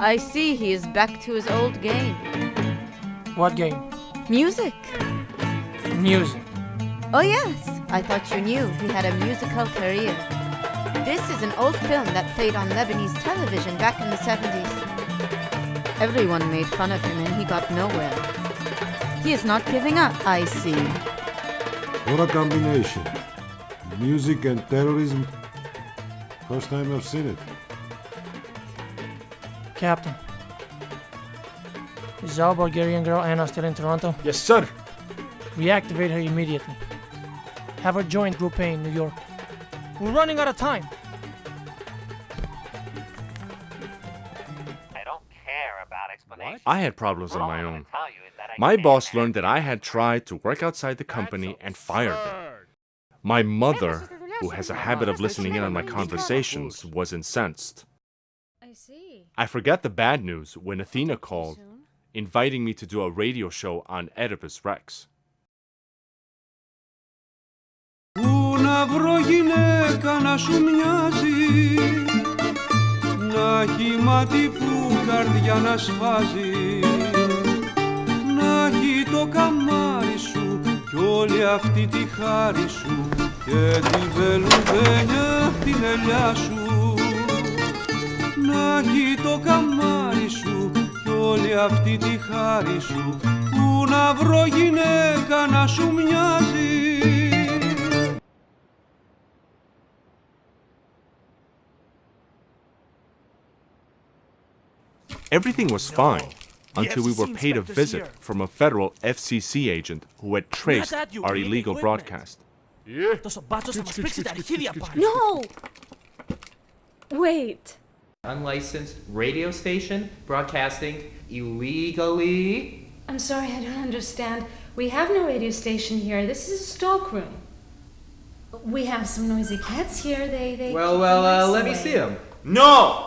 I see he is back to his old game. What game? Music. Music. Oh yes, I thought you knew he had a musical career. This is an old film that played on Lebanese television back in the 70s. Everyone made fun of him and he got nowhere. He is not giving up, I see. What a combination. Music and terrorism. First time I've seen it. Captain. Is our Bulgarian girl Anna still in Toronto? Yes, sir. Reactivate her immediately. Have her join Group A in New York. We're running out of time. I don't care about explanations. I had problems on my own. My boss learned that I had tried to work outside the company and fired me. My mother, who has a habit of listening in on my conversations, was incensed. I see. I forgot the bad news when Athena called, inviting me to do a radio show on Oedipus Rex. Πού να βρω γυναίκα να σου μοιάζει, να έχει μάτι που καρδιά να σφάζει, να έχει το καμάρι σου κι όλη αυτή τη χάρη σου και τη βελουδένια την ελιά σου, να έχει το καμάρι σου κι όλη αυτή τη χάρη σου, πού να βρω γυναίκα να σου μοιάζει. Everything was fine until we were paid a visit from a federal FCC agent who had traced our illegal broadcast. No! Wait. Unlicensed radio station broadcasting illegally. I'm sorry, I don't understand. We have no radio station here. This is a stockroom. We have some noisy cats here. They Well, let me see them. No!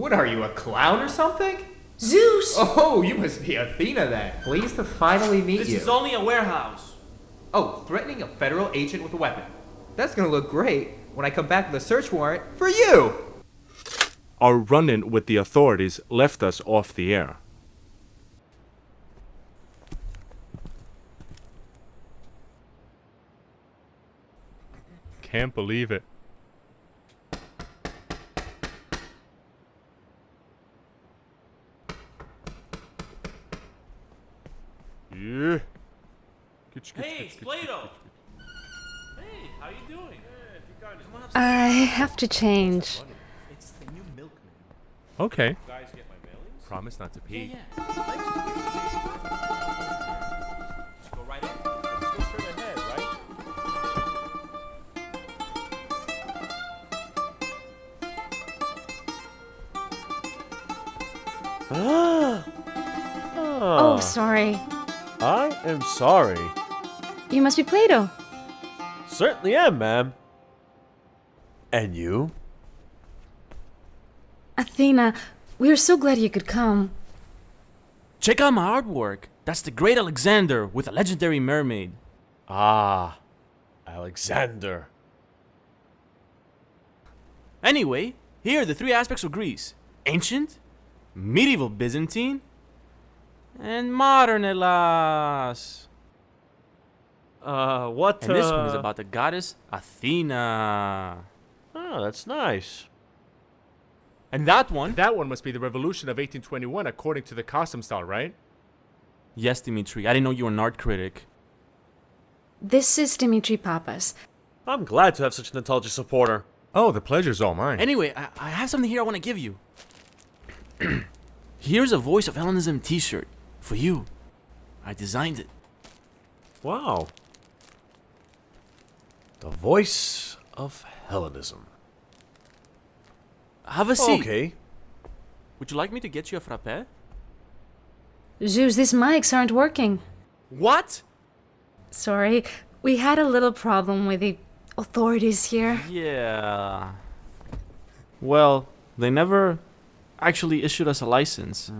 What are you, a clown or something? Zeus! Oh, you must be Athena then. Pleased to finally meet you. This is only a warehouse. Oh, threatening a federal agent with a weapon. That's gonna look great when I come back with a search warrant for you! Our run-in with the authorities left us off the air. Can't believe it. Yeah. Hey, Plato! Hey, how you doing? I have to change. It's the new milkman. Okay. You guys get my mailings? Promise not to pee. Yeah. Just go right in. Just go straight ahead, right? Oh, sorry. I am sorry. You must be Plato. Certainly am, ma'am. And you? Athena, we are so glad you could come. Check out my artwork. That's the Great Alexander with a legendary mermaid. Ah, Alexander. Anyway, here are the three aspects of Greece. Ancient, medieval Byzantine, and modern Hellas. What, And this one is about the goddess Athena. Oh, that's nice. And that one... That one must be the revolution of 1821 according to the costume style, right? Yes, Dimitri. I didn't know you were an art critic. This is Dimitri Papas. I'm glad to have such an intelligent supporter. Oh, the pleasure's all mine. Anyway, I have something here I want to give you. Here's a Voice of Hellenism t-shirt. For you. I designed it. Wow. The Voice of Hellenism. Have a seat. Okay. Would you like me to get you a frappe? Zeus, these mics aren't working. What? Sorry, we had a little problem with the authorities here. Yeah. Well, they never actually issued us a license.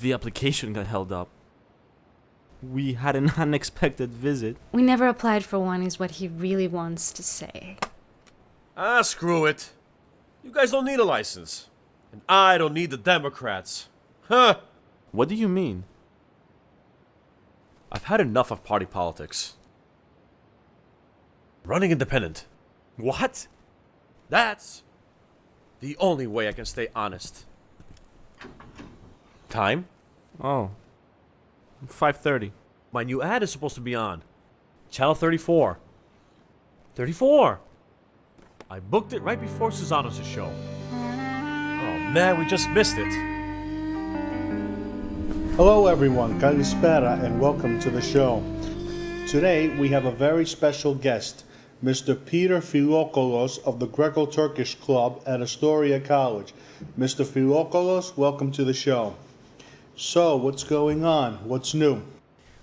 The application got held up. We had an unexpected visit. We never applied for one, is what he really wants to say. Ah, screw it. You guys don't need a license. And I don't need the Democrats. Huh? What do you mean? I've had enough of party politics. Running independent. What? That's the only way I can stay honest. Time? Oh. 5:30. My new ad is supposed to be on. Channel 34. 34! I booked it right before Susanos' show. Oh man, we just missed it. Hello everyone, Kalispera and welcome to the show. Today we have a very special guest, Mr. Peter Philokoulos of the Greco-Turkish Club at Astoria College. Mr. Philokoulos, welcome to the show. So, what's going on? What's new?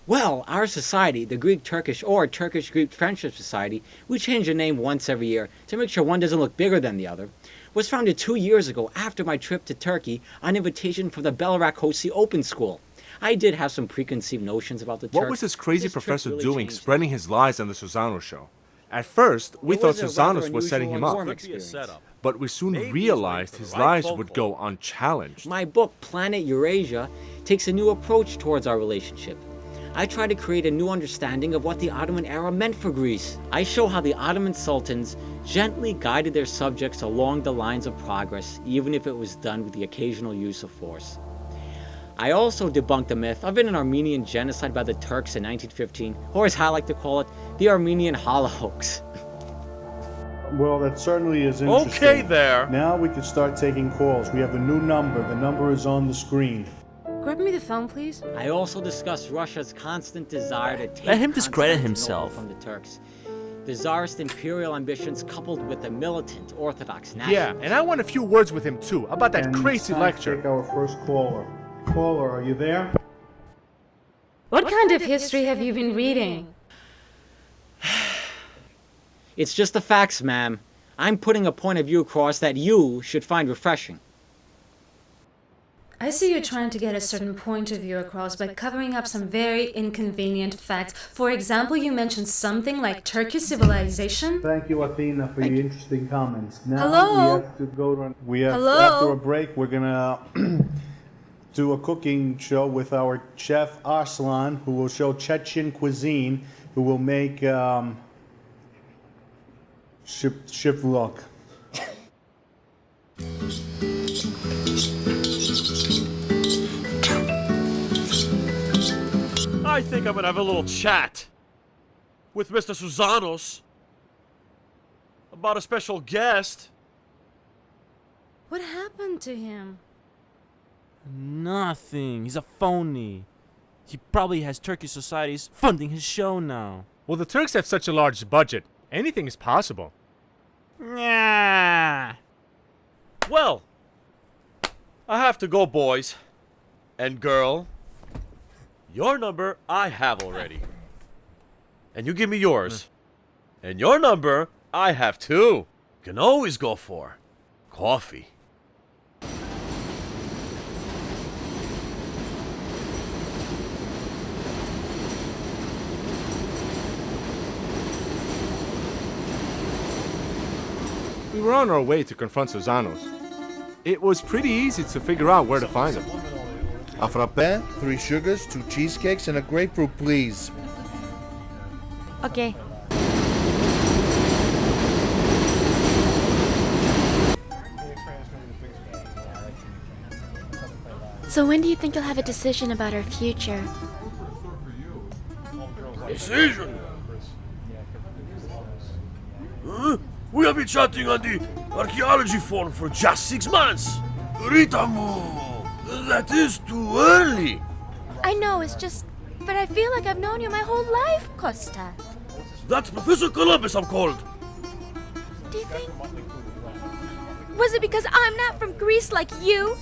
Well, our society, the Greek-Turkish or Turkish-Greek Friendship Society, we change the name once every year to make sure one doesn't look bigger than the other, was founded 2 years ago after my trip to Turkey on invitation from the Belarak Hosi Open School. I did have some preconceived notions about the Turks. What was this crazy This trip professor really doing changed spreading his lies on the Susano show? At first, we It thought was a rather Susanos was setting him unusual and up, warm experience. but we soon Maybe he's realized waiting his for the right lies phone would call. go unchallenged. My book, Planet Eurasia, takes a new approach towards our relationship. I try to create a new understanding of what the Ottoman era meant for Greece. I show how the Ottoman sultans gently guided their subjects along the lines of progress, even if it was done with the occasional use of force. I also debunk the myth of an Armenian genocide by the Turks in 1915, or as I like to call it, the Armenian Holocaust. Well, that certainly is interesting. Okay there. Now we can start taking calls. We have a new number. The number is on the screen. Grab me the phone, please. I also discuss Russia's constant desire to take Let him discredit Constantinople himself. from the Turks. The Tsarist imperial ambitions coupled with the militant Orthodox nationalism. Yeah, and I want a few words with him too about that And crazy it's time to lecture. take our first caller. Caller, are you there? What kind of history have you been reading? It's just the facts, ma'am. I'm putting a point of view across that you should find refreshing. I see you're trying to get a certain point of view across by covering up some very inconvenient facts. For example, you mentioned something like Turkish civilization. Thank you, Athena, for your interesting comments. Now Hello? we have to go to. We have Hello? after a break. We're gonna do a cooking show with our chef Arslan, who will show Chechen cuisine, who will make shipvlog. I think I'm gonna have a little chat with Mr. Susanos about a special guest. What happened to him? Nothing. He's a phony. He probably has Turkish societies funding his show now. Well, the Turks have such a large budget. Anything is possible. Yeah. Well, I have to go, boys and girl. Your number I have already. And you give me yours. And your number I have too. Can always go for coffee. We were on our way to confront Susanos. It was pretty easy to figure out where to find him. A frappe, 3 sugars, 2 cheesecakes, and a grapefruit, please. Okay. So when do you think you'll have a decision about our future? Decision? Huh? We have been chatting on the archaeology forum for just 6 months. Ritamu, that is too early. I know, it's just... But I feel like I've known you my whole life, Costa. That's Professor Columbus I'm called. Do you think... Was it because I'm not from Greece like you?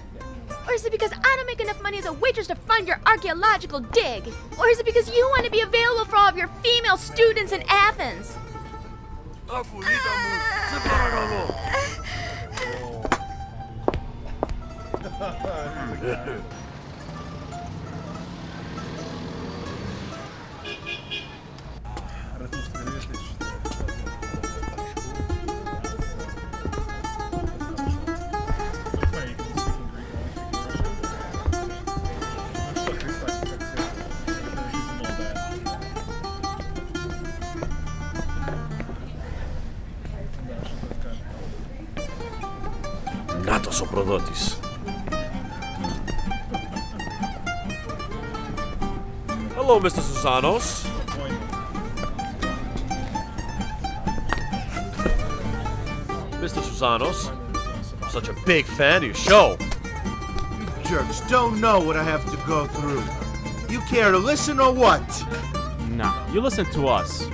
Or is it because I don't make enough money as a waitress to fund your archaeological dig? Or is it because you want to be available for all of your female students in Athens? Natos o Prodotis. Hello, Mr. Susanos. Mr. Susanos, I'm such a big fan of your show. You jerks don't know what I have to go through. You care to listen or what? Nah, you listen to us.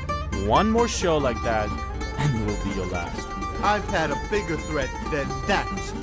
One more show like that, and it will be your last. I've had a bigger threat than that.